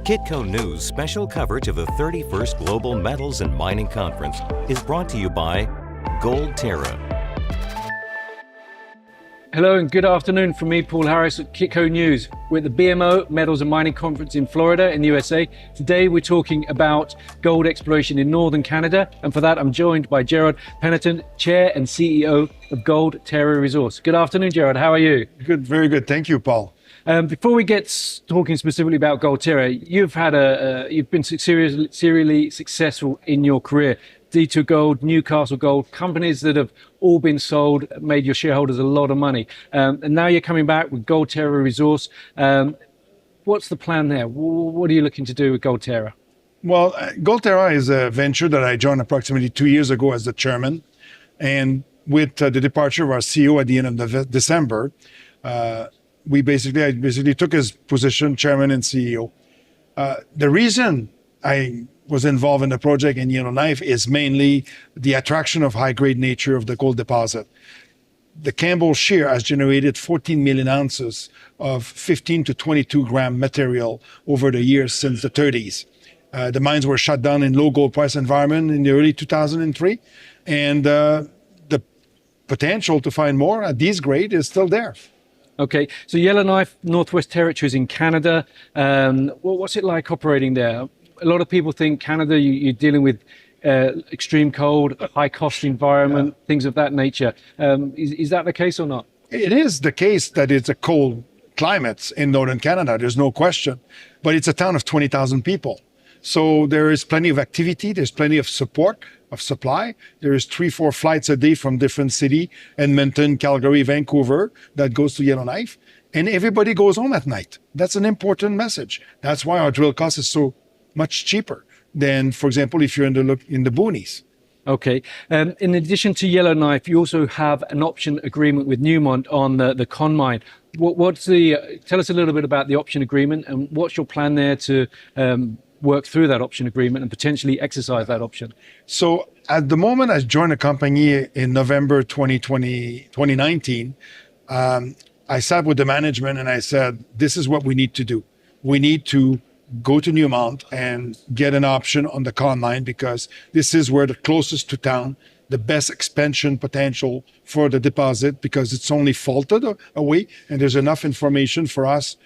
Kitco News special coverage of the 31st Global Metals and Mining Conference is brought to you by Terra. Hello and good afternoon from me, Paul Harris at Kitco News. We're at the BMO Metals and Mining Conference in Florida in the USA. Today we're talking about gold exploration in northern Canada, and for that I'm joined by Gerard Penitent, Chair and CEO of Terra Resource. Good afternoon, Gerard. How are you? Good, very good. Thank you, Paul. Before we get talking specifically about Terra, you've been serially successful in your career. D2 Gold, Newcastle Gold, companies that have all been sold, made your shareholders a lot of money. And now you're coming back with Terra Resource. What's the plan there? What are you looking to do with Terra? Well, Terra is a venture that I joined approximately 2 years ago as the chairman. And with the departure of our CEO at the end of December, I basically took his position, chairman and CEO. The reason I was involved in the project in Yellowknife is mainly the attraction of high-grade nature of the gold deposit. The Campbell Shear has generated 14 million ounces of 15 to 22 gram material over the years since the 30s. The mines were shut down in low gold price environment in the early 2003, and the potential to find more at these grade is still there. Okay, so Yellowknife, Northwest Territories in Canada. What's it like operating there? A lot of people think Canada, you're dealing with extreme cold, high cost environment, things of that nature. Is that the case or not? It is the case that it's a cold climate in northern Canada, there's no question. But it's a town of 20,000 people. So there is plenty of activity, there's plenty of support, of supply. There is 3-4 flights a day from different cities, Edmonton, Calgary, Vancouver, that goes to Yellowknife. And everybody goes home at night. That's an important message. That's why our drill cost is so much cheaper than, for example, if you're in the boonies. Okay. In addition to Yellowknife, you also have an option agreement with Newmont on the Con mine. Tell us a little bit about the option agreement and what's your plan there to work through that option agreement and potentially exercise that option? So at the moment I joined the company in November 2019, I sat with the management and I said, this is what we need to do. We need to go to Newmont and get an option on the Con mine because this is where the closest to town, the best expansion potential for the deposit because it's only faulted away and there's enough information for us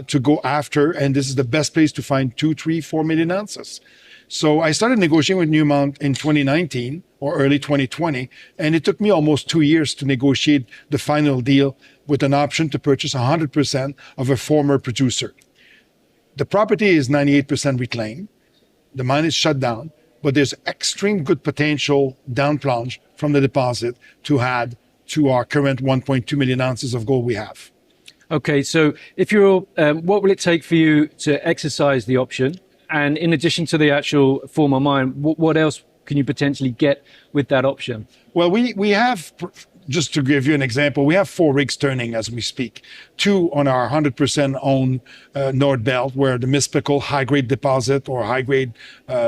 to go after, and this is the best place to find 2, 3, 4 million ounces. So I started negotiating with Newmont in 2019 or early 2020, and it took me almost 2 years to negotiate the final deal with an option to purchase 100% of a former producer. The property is 98% reclaimed. The mine is shut down, but there's extreme good potential down plunge from the deposit to add to our current 1.2 million ounces of gold we have. Okay, so if you're, what will it take for you to exercise the option? And in addition to the actual former mine, what else can you potentially get with that option? Well, we have, just to give you an example, we have 4 rigs turning as we speak. 2 on our 100% owned North Belt, where the Mispical high-grade deposit or high-grade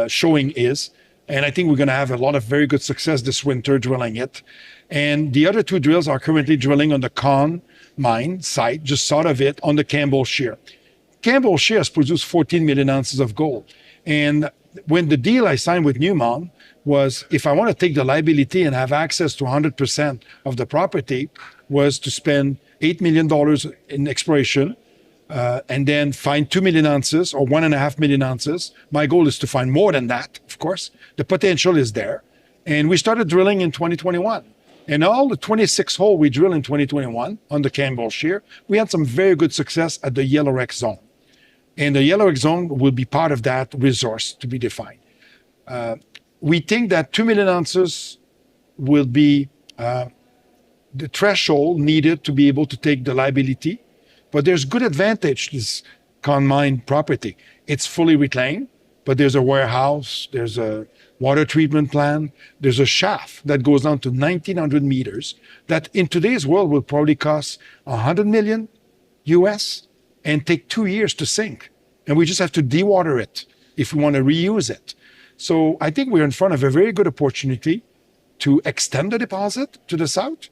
showing is. And I think we're going to have a lot of very good success this winter drilling it. And the other 2 drills are currently drilling on the Con mine site, just south of it, on the Campbell Shear. Campbell Shear has produced 14 million ounces of gold. And when the deal I signed with Newmont was, if I want to take the liability and have access to 100% of the property, was to spend $8 million in exploration and then find 2 million ounces or 1.5 million ounces. My goal is to find more than that, of course. The potential is there. And we started drilling in 2021. And all the 26 hole we drilled in 2021 on the Campbell Shear, we had some very good success at the Yellowknife zone. And the Yellowknife zone will be part of that resource to be defined. We think that 2 million ounces will be the threshold needed to be able to take the liability. But there's good advantage to this Con mine property. It's fully reclaimed, but there's a warehouse, there's a water treatment plant, there's a shaft that goes down to 1,900 meters that in today's world will probably cost 100 million US and take 2 years to sink. And we just have to dewater it if we want to reuse it. So I think we're in front of a very good opportunity to extend the deposit to the south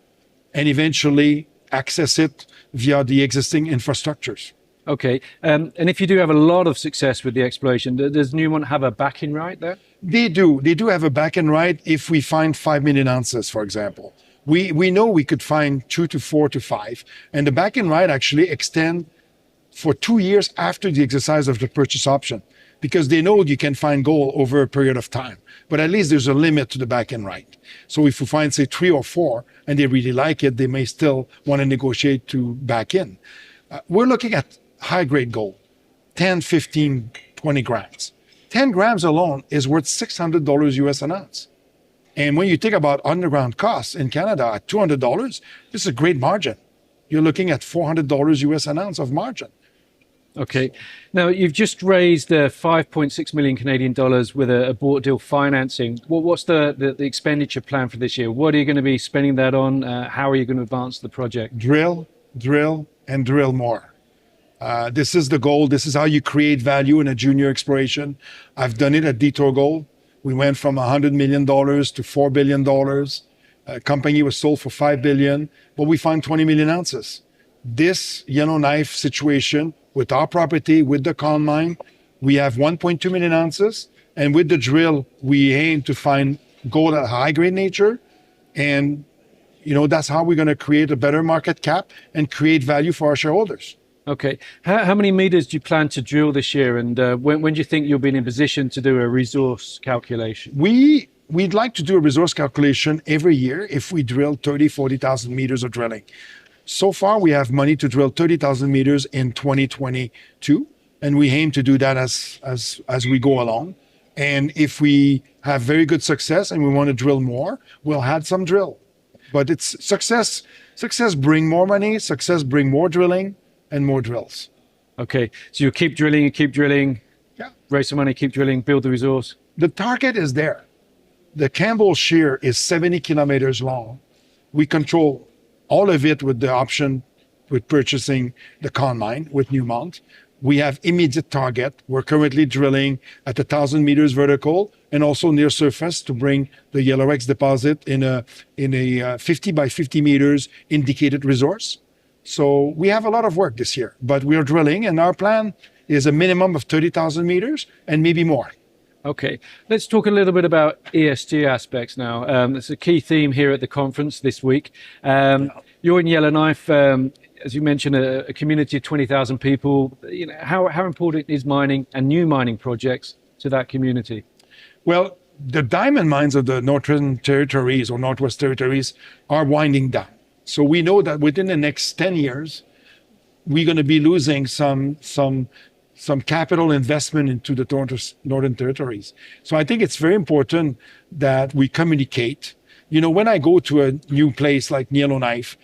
and eventually access it via the existing infrastructures. Okay. And if you do have a lot of success with the exploration, does Newmont have a backing right there? They do. They do have a back and right if we find 5 million ounces, for example. We know we could find 2 to 4 to 5. And the back and right actually extend for 2 years after the exercise of the purchase option because they know you can find gold over a period of time. But at least there's a limit to the back and right. So if we find, say, 3 or 4 and they really like it, they may still want to negotiate to back in. We're looking at high grade gold, 10, 15, 20 grams. 10 grams alone is worth $600 US an ounce. And when you think about underground costs in Canada at $200, this is a great margin. You're looking at $400 US an ounce of margin. Okay. Now, you've just raised 5.6 million Canadian dollars with a bought deal financing. What's the expenditure plan for this year? What are you going to be spending that on? How are you going to advance the project? Drill, and drill more. This is the goal. This is how you create value in a junior exploration. I've done it at Detour Gold. We went from $100 million to $4 billion. Company was sold for $5 billion, but we found 20 million ounces. This Yellowknife situation with our property, with the con mine, we have 1.2 million ounces. And with the drill, we aim to find gold at high grade nature. And, that's how we're going to create a better market cap and create value for our shareholders. Okay. How many meters do you plan to drill this year? And when do you think you'll be in a position to do a resource calculation? We'd like to do a resource calculation every year if we drill 30, 40,000 meters of drilling. So far, we have money to drill 30,000 meters in 2022, and we aim to do that as we go along. And if we have very good success and we want to drill more, we'll add some drill. But it's success. Success bring more money. Success bring more drilling and more drills. Okay, so you keep drilling, Yeah. raise some money, keep drilling, build the resource. The target is there. The Campbell Shear is 70 kilometers long. We control all of it with the option with purchasing the con mine with Newmont. We have immediate target. We're currently drilling at 1,000 meters vertical and also near surface to bring the Yellowknife deposit in a 50 by 50 meters indicated resource. So we have a lot of work this year, but we are drilling, and our plan is a minimum of 30,000 meters and maybe more. Okay, let's talk a little bit about ESG aspects now. It's a key theme here at the conference this week. You're in Yellowknife, as you mentioned, a community of 20,000 people. How important is mining and new mining projects to that community? Well, the diamond mines of the Northern Territories or Northwest Territories are winding down. So we know that within the next 10 years, we're going to be losing some capital investment into the Northern Territories. So I think it's very important that we communicate. When I go to a new place like Yellowknife,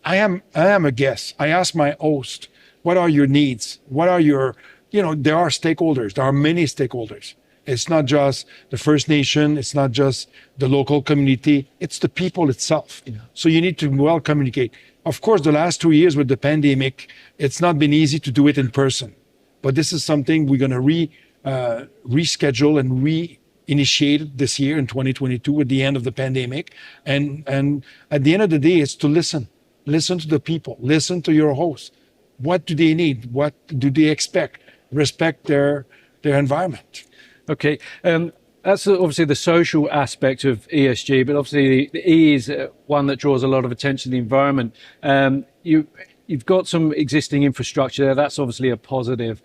I am a guest. I ask my host, what are your needs? What are your, there are stakeholders. There are many stakeholders. It's not just the First Nation. It's not just the local community. It's the people itself. Yeah. So you need to well communicate. Of course, the last 2 years with the pandemic, it's not been easy to do it in person. But this is something we're going to reschedule and reinitiate this year in 2022 at the end of the pandemic. And at the end of the day, it's to listen. Listen to the people. Listen to your hosts. What do they need? What do they expect? Respect their environment. Okay. That's obviously the social aspect of ESG, but obviously the E is one that draws a lot of attention to the environment. You've got some existing infrastructure there. That's obviously a positive.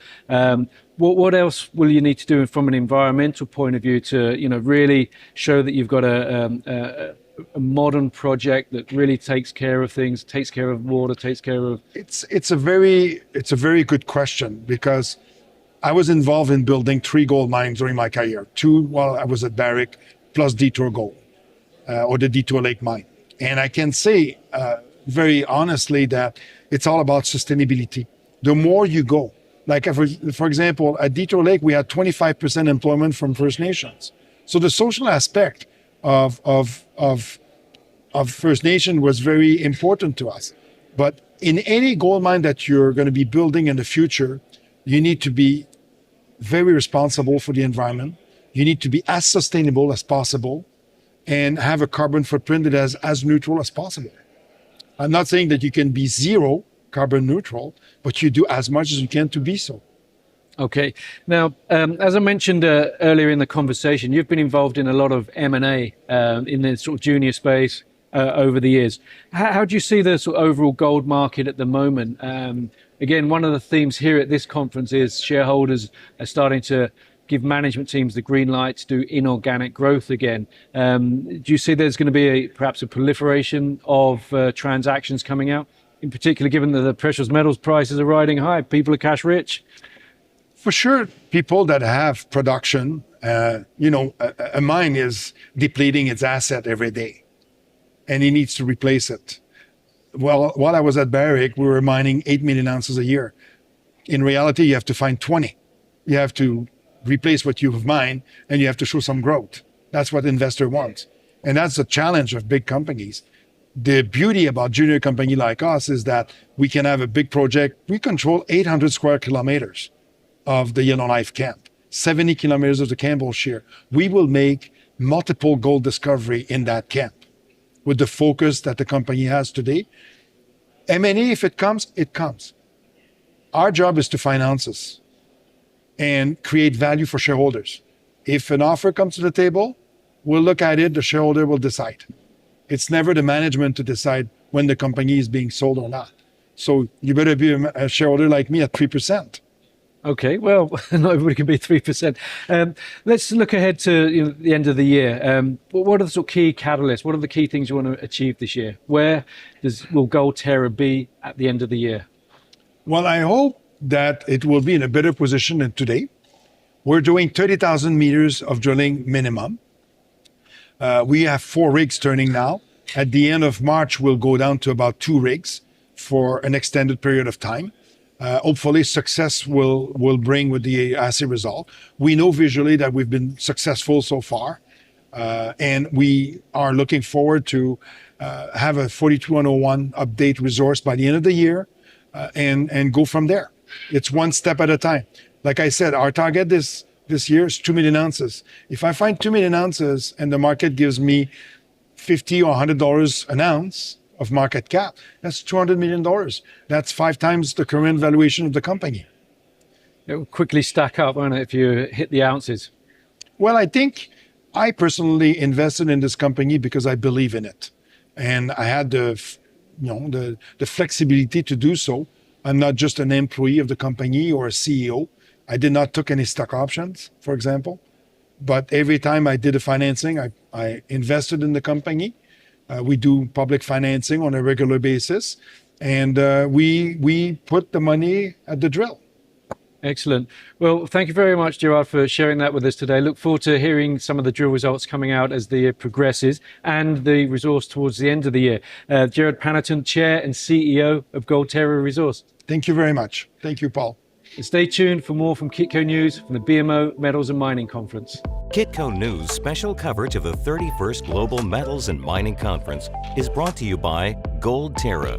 What else will you need to do from an environmental point of view to, really show that you've got a modern project that really takes care of things, takes care of water, takes care of? It's a very good question because I was involved in building 3 gold mines during my career. 2 while I was at Barrick, plus Detour Gold, or the Detour Lake mine. And I can say very honestly that it's all about sustainability. The more you go, like for example, at Detour Lake, we had 25% employment from First Nations. So the social aspect of First Nation was very important to us. But in any gold mine that you're going to be building in the future, you need to be very responsible for the environment. You need to be as sustainable as possible and have a carbon footprint that is as neutral as possible. I'm not saying that you can be zero carbon neutral, but you do as much as you can to be so. Okay. Now, as I mentioned earlier in the conversation, you've been involved in a lot of M&A in the sort of junior space over the years. How do you see the sort of overall gold market at the moment? Again, one of the themes here at this conference is shareholders are starting to give management teams the green light to do inorganic growth again. Do you see there's going to be perhaps a proliferation of transactions coming out, in particular given that the precious metals prices are riding high, people are cash rich? For sure, people that have production, a mine is depleting its asset every day, and he needs to replace it. Well, while I was at Barrick, we were mining 8 million ounces a year. In reality, you have to find 20. You have to replace what you've mined, and you have to show some growth. That's what investor wants. And that's the challenge of big companies. The beauty about junior company like us is that we can have a big project. We control 800 square kilometers of the Yellowknife camp, 70 kilometers of the Campbell Shear. We will make multiple gold discovery in that camp with the focus that the company has today. M&A, if it comes, it comes. Our job is to finance this and create value for shareholders. If an offer comes to the table, we'll look at it, the shareholder will decide. It's never the management to decide when the company is being sold or not. So you better be a shareholder like me at 3%. Okay, well, not everybody can be 3%. Let's look ahead to the end of the year. What are the sort of key catalysts? What are the key things you want to achieve this year? Where will Gold Terra be at the end of the year? Well, I hope that it will be in a better position than today. We're doing 30,000 meters of drilling minimum. We have 4 rigs turning now. At the end of March, we'll go down to about 2 rigs for an extended period of time. Hopefully success will bring with the assay result. We know visually that we've been successful so far, and we are looking forward to have a 42101 update resource by the end of the year, and go from there. It's one step at a time. Like I said, our target this year is 2 million ounces. If I find 2 million ounces and the market gives me $50 or $100 an ounce of market cap, that's $200 million. That's 5 times the current valuation of the company. It will quickly stack up, won't it, if you hit the ounces? Well, I think I personally invested in this company because I believe in it. And I had the flexibility to do so. I'm not just an employee of the company or a CEO. I did not take any stock options, for example. But every time I did a financing, I invested in the company. We do public financing on a regular basis, and we put the money at the drill. Excellent. Well, thank you very much, Gerard, for sharing that with us today. Look forward to hearing some of the drill results coming out as the year progresses and the resource towards the end of the year. Gerard Panneton, Chair and CEO of Gold Terra Resource. Thank you very much. Thank you, Paul. And stay tuned for more from Kitco News from the BMO Metals and Mining Conference. Kitco News special coverage of the 31st Global Metals and Mining Conference is brought to you by Gold Terra.